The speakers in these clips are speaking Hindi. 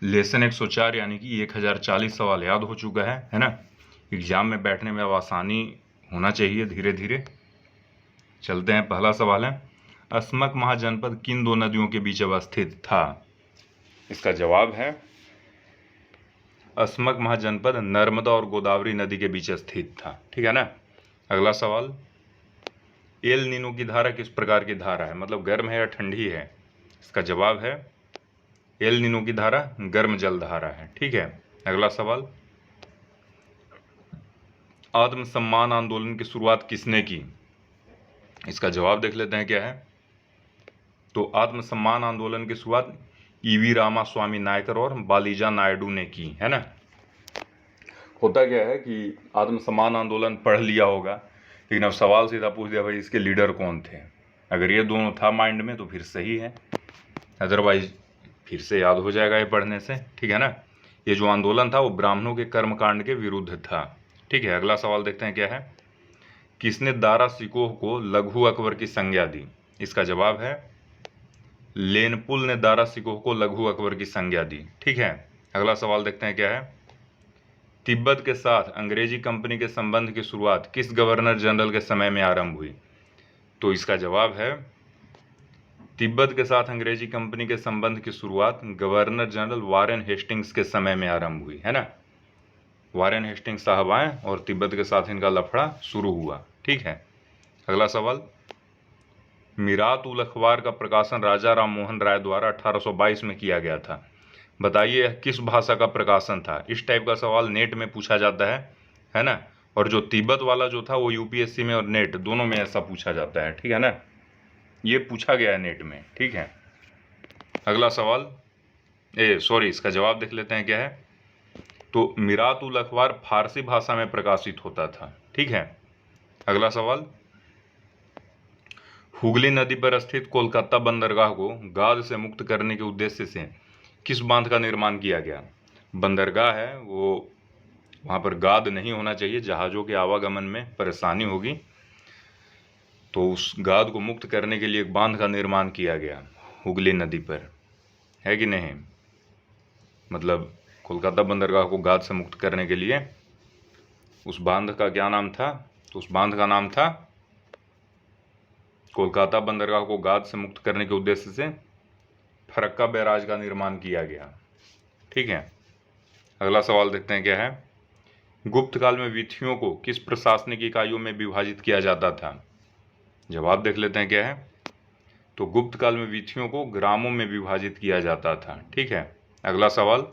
लेसन 104 यानी कि 1040 सवाल याद हो चुका है ना। एग्जाम में बैठने में अब आसानी होना चाहिए धीरे धीरे। चलते हैं, पहला सवाल है, अस्मक महाजनपद किन दो नदियों के बीच अवस्थित था? इसका जवाब है अस्मक महाजनपद नर्मदा और गोदावरी नदी के बीच स्थित था। ठीक है ना। अगला सवाल, एल नीनो की धारा किस प्रकार की धारा है, मतलब गर्म है या ठंडी है? इसका जवाब है एल नीनो की धारा गर्म जल धारा है। ठीक है। अगला सवाल, आत्मसम्मान आंदोलन की शुरुआत किसने की? इसका जवाब देख लेते हैं क्या है। तो आत्मसम्मान आंदोलन की शुरुआत ईवी रामास्वामी नायकर और बालीजा नायडू ने की, है ना। होता क्या है कि आत्मसम्मान आंदोलन पढ़ लिया होगा, लेकिन अब सवाल सीधा पूछ दिया, भाई इसके लीडर कौन थे? अगर ये दोनों था माइंड में तो फिर सही है, अदरवाइज फिर से याद हो जाएगा ये पढ़ने से। ठीक है ना। ये जो आंदोलन था वो ब्राह्मणों के कर्मकांड के विरुद्ध था। ठीक है। अगला सवाल देखते हैं क्या है, किसने दारा सिकोह को लघु अकबर की संज्ञा दी? इसका जवाब है लेनपुल ने दारा सिकोह को लघु अकबर की संज्ञा दी। ठीक है। अगला सवाल देखते हैं क्या है, तिब्बत के साथ अंग्रेजी कंपनी के संबंध की शुरुआत किस गवर्नर जनरल के समय में आरंभ हुई? तो इसका जवाब है तिब्बत के साथ अंग्रेजी कंपनी के संबंध की शुरुआत गवर्नर जनरल वारेन हेस्टिंग्स के समय में आरंभ हुई, है ना। वारेन हेस्टिंग्स साहब आए और तिब्बत के साथ इनका लफड़ा शुरू हुआ। ठीक है। अगला सवाल, मीरात उल अखबार का प्रकाशन राजा राम मोहन राय द्वारा 1822 में किया गया था। बताइए यह किस भाषा का प्रकाशन था? इस टाइप का सवाल नेट में पूछा जाता है ना। और जो तिब्बत वाला जो था वो यूपीएससी में और नेट दोनों में ऐसा पूछा जाता है। ठीक है ना, ये पूछा गया है नेट में। ठीक है। अगला सवाल, इसका जवाब देख लेते हैं क्या है। तो मीरात उल अखबार फारसी भाषा में प्रकाशित होता था। ठीक है। अगला सवाल, हुगली नदी पर स्थित कोलकाता बंदरगाह को गाद से मुक्त करने के उद्देश्य से किस बांध का निर्माण किया गया? बंदरगाह है वो, वहाँ पर गाद नहीं होना चाहिए, जहाज़ों के आवागमन में परेशानी होगी, तो उस गाद को मुक्त करने के लिए एक बांध का निर्माण किया गया हुगली नदी पर, है कि नहीं। मतलब कोलकाता बंदरगाह को गाद से मुक्त करने के लिए उस बांध का क्या नाम था? तो उस बांध का नाम था, कोलकाता बंदरगाह को गाद से मुक्त करने के उद्देश्य से फरक्का बैराज का निर्माण किया गया। ठीक है। अगला सवाल देखते हैं क्या है, गुप्त काल में वीथियों को किस प्रशासनिक इकाइयों में विभाजित किया जाता था? जवाब देख लेते हैं क्या है। तो गुप्त काल में वीथियों को ग्रामों में विभाजित किया जाता था। ठीक है। अगला सवाल,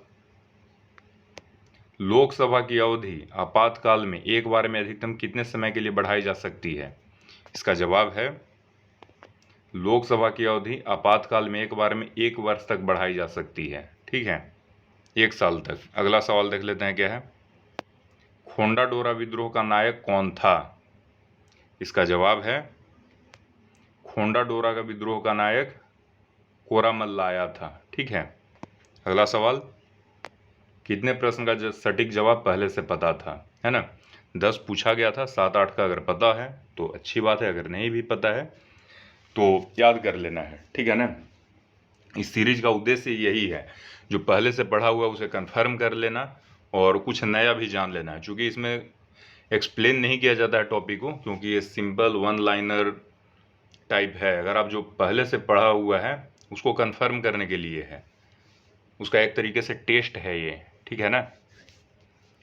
लोकसभा की अवधि आपातकाल में एक बार में अधिकतम कितने समय के लिए बढ़ाई जा सकती है? इसका जवाब है लोकसभा की अवधि आपातकाल में एक बार में 1 वर्ष तक बढ़ाई जा सकती है। ठीक है, 1 साल तक। अगला सवाल देख लेते हैं क्या है, खोंडा डोरा विद्रोह का नायक कौन था? इसका जवाब है खोंडा डोरा का विद्रोह का नायक कोरामल लाया था। ठीक है। अगला सवाल, कितने प्रश्न का सटीक जवाब पहले से पता था, है ना। 10 पूछा गया था, 7-8 का अगर पता है तो अच्छी बात है, अगर नहीं भी पता है तो याद कर लेना है। ठीक है ना। इस सीरीज का उद्देश्य यही है, जो पहले से पढ़ा हुआ उसे कंफर्म कर लेना और कुछ नया भी जान लेना है। चूँकि इसमें एक्सप्लेन नहीं किया जाता है टॉपिक को, क्योंकि ये सिंपल 1 लाइनर टाइप है। अगर आप जो पहले से पढ़ा हुआ है उसको कंफर्म करने के लिए है, उसका एक तरीके से टेस्ट है ये। ठीक है ना।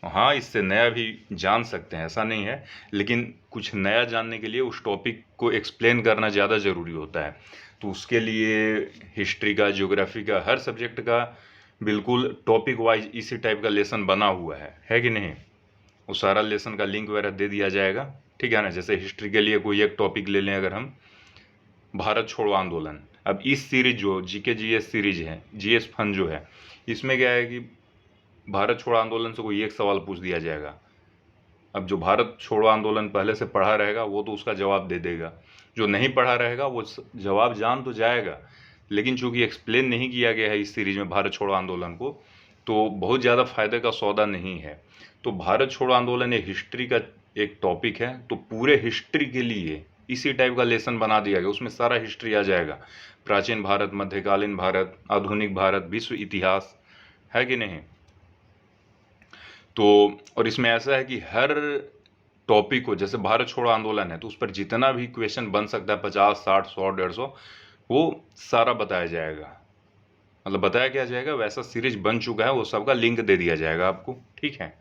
हाँ, इससे नया भी जान सकते हैं, ऐसा नहीं है, लेकिन कुछ नया जानने के लिए उस टॉपिक को एक्सप्लेन करना ज़्यादा ज़रूरी होता है। तो उसके लिए हिस्ट्री का, ज्योग्राफी का, हर सब्जेक्ट का बिल्कुल टॉपिक वाइज इसी टाइप का लेसन बना हुआ है कि नहीं। वो सारा लेसन का लिंक वगैरह दे दिया जाएगा। ठीक है ना। जैसे हिस्ट्री के लिए कोई एक टॉपिक ले लें, अगर हम भारत छोड़ो आंदोलन, अब इस सीरीज जो जीके जीएस सीरीज है, जीएस फन जो है, इसमें क्या है कि भारत छोड़ो आंदोलन से कोई एक सवाल पूछ दिया जाएगा। अब जो भारत छोड़ो आंदोलन पहले से पढ़ा रहेगा वो तो उसका जवाब दे देगा, जो नहीं पढ़ा रहेगा वो जवाब जान तो जाएगा, लेकिन चूंकि एक्सप्लेन नहीं किया गया है इस सीरीज में भारत छोड़ो आंदोलन को, तो बहुत ज़्यादा फायदे का सौदा नहीं है। तो भारत छोड़ो आंदोलन एक हिस्ट्री का एक टॉपिक है, तो पूरे हिस्ट्री के लिए इसी टाइप का लेसन बना दिया गया। उसमें सारा हिस्ट्री आ जाएगा, प्राचीन भारत, मध्यकालीन भारत, आधुनिक भारत, विश्व इतिहास, है कि नहीं। तो और इसमें ऐसा है कि हर टॉपिक को, जैसे भारत छोड़ो आंदोलन है तो उस पर जितना भी क्वेश्चन बन सकता है 50, 60, 100, 150, वो सारा बताया जाएगा, मतलब बताया क्या जाएगा, वैसा सीरीज बन चुका है, वो सबका लिंक दे दिया जाएगा आपको, ठीक है।